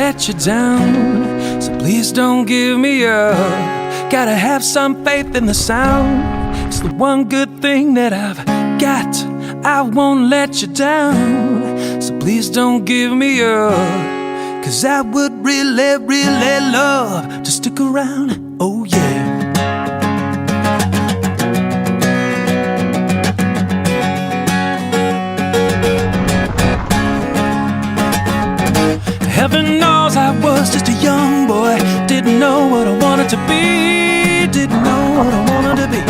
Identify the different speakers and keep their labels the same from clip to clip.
Speaker 1: let you down, so please don't give me up. Gotta have some faith in the sound. It's the one good thing that I've got. I won't let you down, so please don't give me up. 'Cause I would really, really love to stick around. Oh yeah. Heaven knows I was just a young boy, didn't know what I wanted to be, didn't know what I wanted to be.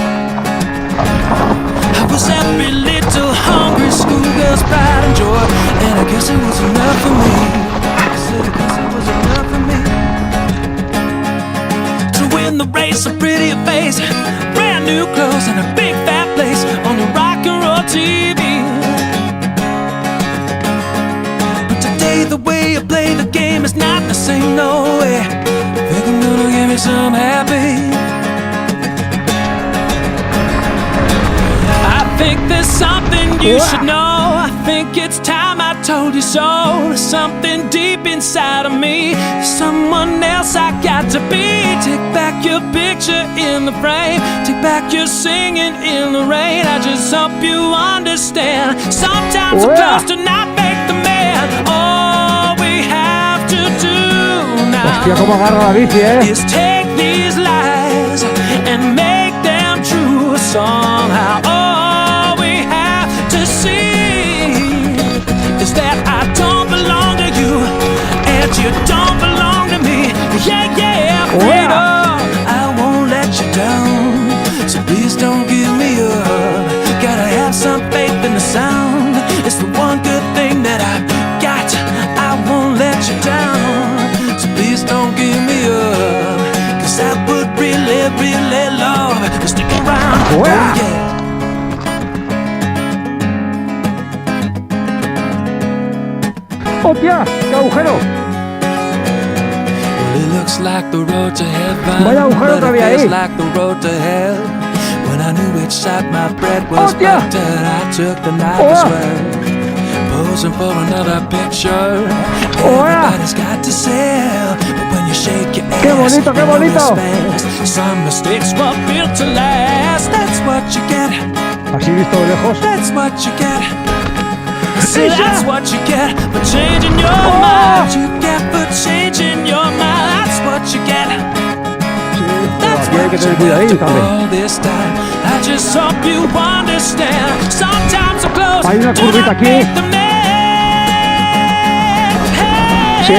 Speaker 1: I was every little hungry schoolgirl's pride and joy, and I guess it was enough for me. I said I guess it was enough for me. To win the race, a prettier face, brand new clothes, and a big fat place on your rock and roll TV. The way you play the game is not the same, no way. Think I'm gonna give me some happy. I think there's something you should know. I think it's time I told you so. There's something deep inside of me, someone else I got to be. Take back your picture in the frame, take back your singing in the rain. I just hope you understand, sometimes I'm close to not make the man. All we have to do now is take these lies and make them true somehow. All we have to see is that I don't belong to you and you don't belong to me. Yeah, yeah, freedom, I won't let you down, so please don't give me up. Gotta have some faith in the sound. It's the one good thing that I've got. I won't let you down, so please don't give me up. 'Cause I would really, really love to stick around. Oh yeah.
Speaker 2: ¡Hostia! ¡Qué agujero!
Speaker 1: Well, it looks like the road to heaven,
Speaker 2: Vaya agujero
Speaker 1: but
Speaker 2: que había
Speaker 1: it feels
Speaker 2: ahí.
Speaker 1: like the road to hell. When I knew which side my bread was
Speaker 2: ¡Hostia!
Speaker 1: buttered, I took the knife as well. Posing for another picture. Everybody's got to sell, but when you shake your ass,
Speaker 2: ¡Qué bonito, qué bonito!
Speaker 1: Some mistakes were built to last. That's what you get.
Speaker 2: Así visto de lejos.
Speaker 1: That's what you get. See, that's what you get for changing your mind. You get for changing your mind. That's what you get. That's
Speaker 2: Aquí hay que
Speaker 1: what
Speaker 2: tener
Speaker 1: you
Speaker 2: cuidadín
Speaker 1: get
Speaker 2: también.
Speaker 1: all this time. I just hope you understand. Sometimes I'm close.
Speaker 2: Hay una
Speaker 1: do
Speaker 2: curvita
Speaker 1: not
Speaker 2: aquí.
Speaker 1: make the man.
Speaker 2: Sí.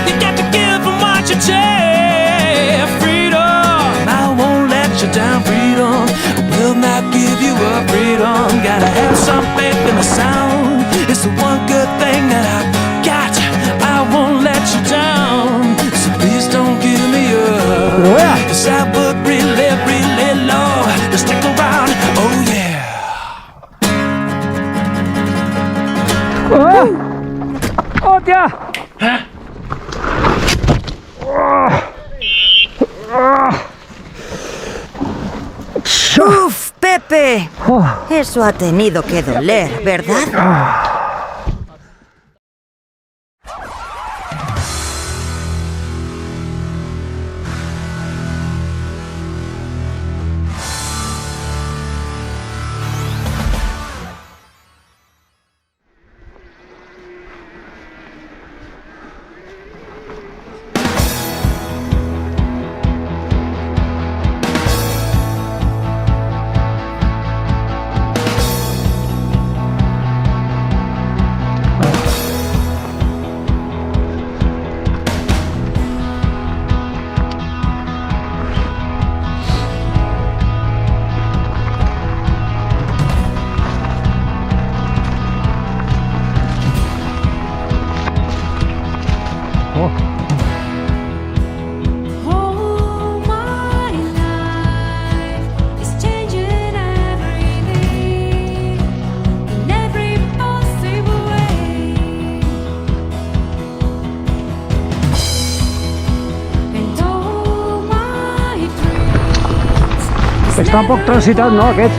Speaker 1: You got to give them what you take. Freedom, I won't let you down. Freedom, I will not give you up. Freedom, gotta have some faith in the sound. It's the one good thing that I've got. I won't let you down, so please don't give me up. 'Cause I would really, really love to stick around. Oh yeah.
Speaker 2: ¡Hostia!
Speaker 3: ¡Uf, Pepe! Eso ha tenido que doler, ¿verdad?
Speaker 2: Està poc transitat, no, aquest?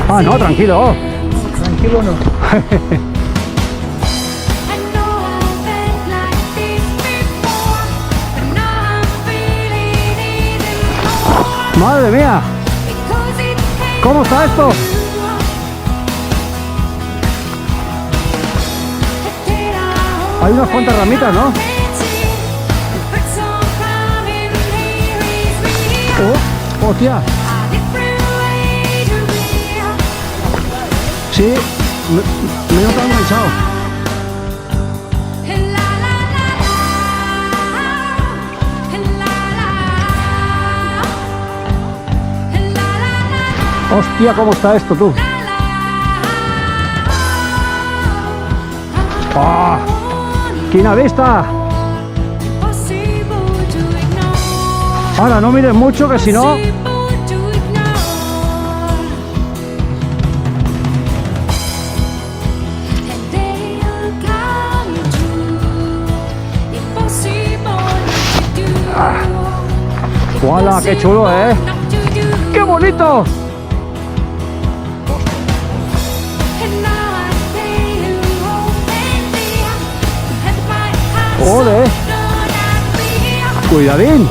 Speaker 2: Ah, no, tranquilo. tranquilo no. Madre mía, ¿cómo está esto? Hay unas cuantas ramitas, ¿no? Oh, hostia. Sí, me he notado enganchado. Hostia, ¿cómo está esto, tú? ¡Ah! ¡Quina vista! Ahora, no mires mucho, que si no... ¡Hola, qué chulo, eh! ¡Qué bonito! ¡Joder! ¡Cuidadín!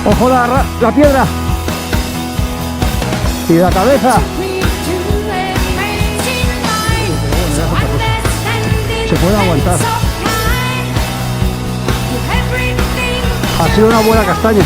Speaker 2: ¡Ojo la piedra! ¡Y la cabeza! Se puede aguantar. Ha sido una buena castaña.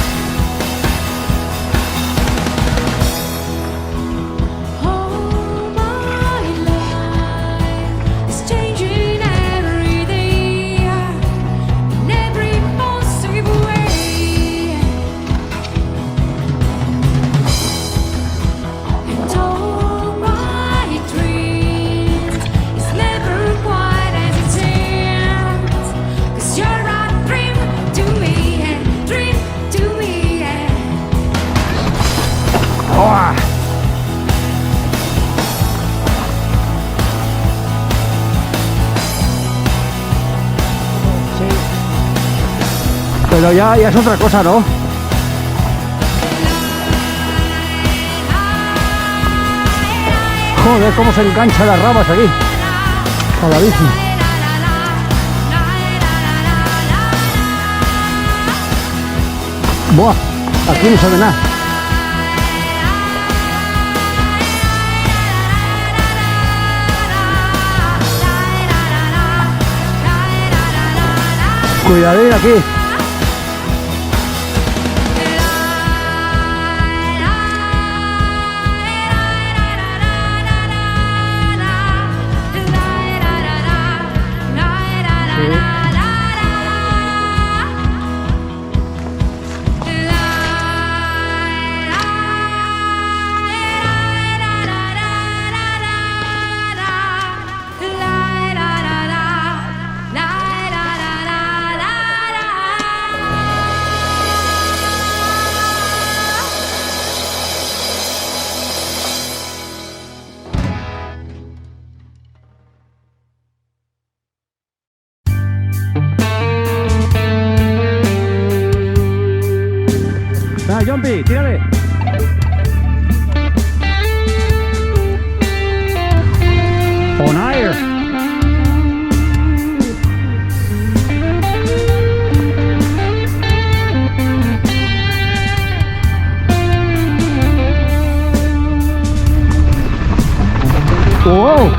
Speaker 2: Pero ya es otra cosa, ¿no? Joder, cómo se enganchan las ramas aquí. A la bici. Buah, aquí no se ve nada. Cuidadín aquí. Jumpy, tírale. On air. Wow.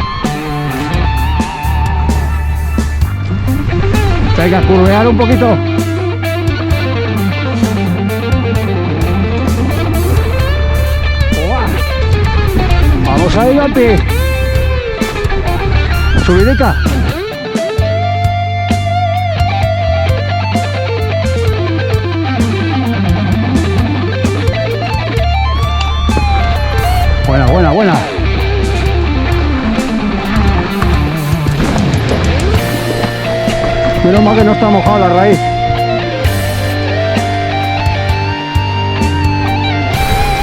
Speaker 2: Venga, curvear un poquito. Vamos ahí, Jumpy. Subidita. Buena, buena, buena. Menos mal que no está mojada la raíz.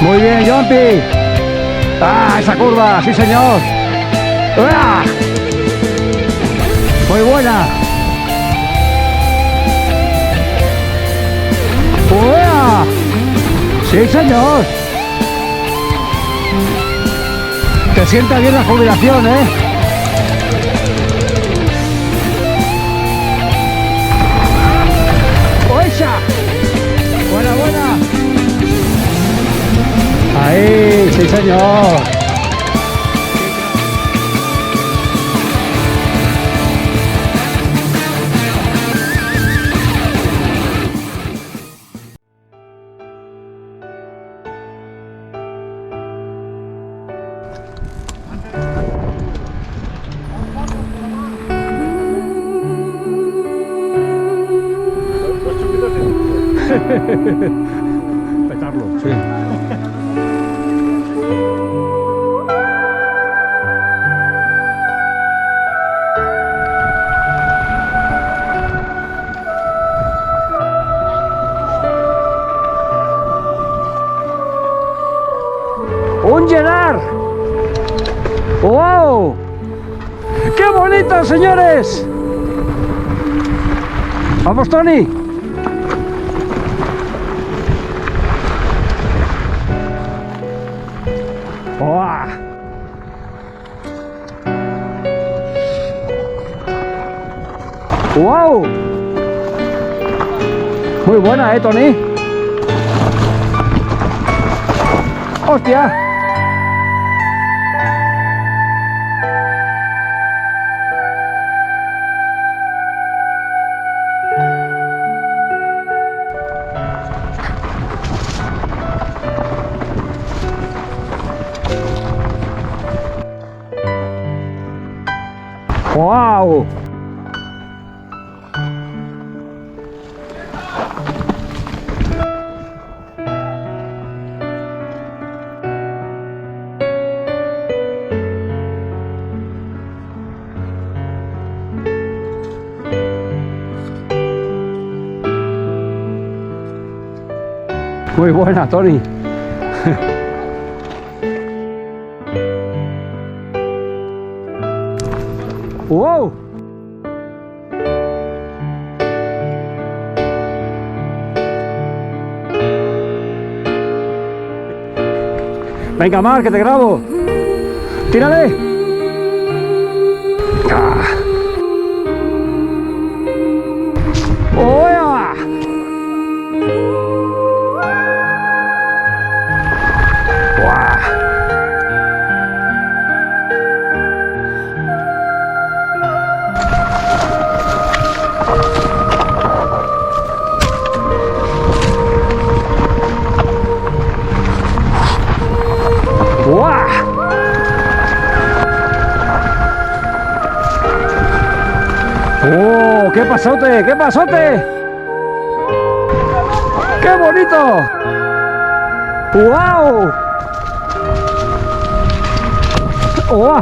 Speaker 2: Muy bien, Jumpy. ¡Ah, esa curva! ¡Sí, señor! ¡Ah! ¡Muy buena! ¡Ah! ¡Sí, señor! Se sienta bien la jubilación, ¿eh? ¡Oicha! Buena, buena. Ahí, sí señor. Petarlo, sí. ¡Un Gerard! ¡Wow! ¡Qué bonito, señores! ¡Vamos, Tony! ¡Wow! ¡Wow! Muy buena, Tony. ¡Hostia! ¡Wow! Muy buena, Tony. ¡Wow! Venga, Mar, que te grabo. ¡Tírale! ¡Ah! ¡Oya! ¡Guau! ¡Guau! ¡Oh! ¡Qué pasote! ¡Qué pasote! ¡Qué bonito! ¡Wow! ¡Oh!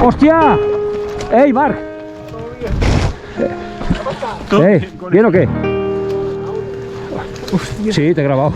Speaker 2: ¡Hostia! ¡Ey, Marc! ¿Bien o qué? Sí, te he grabado.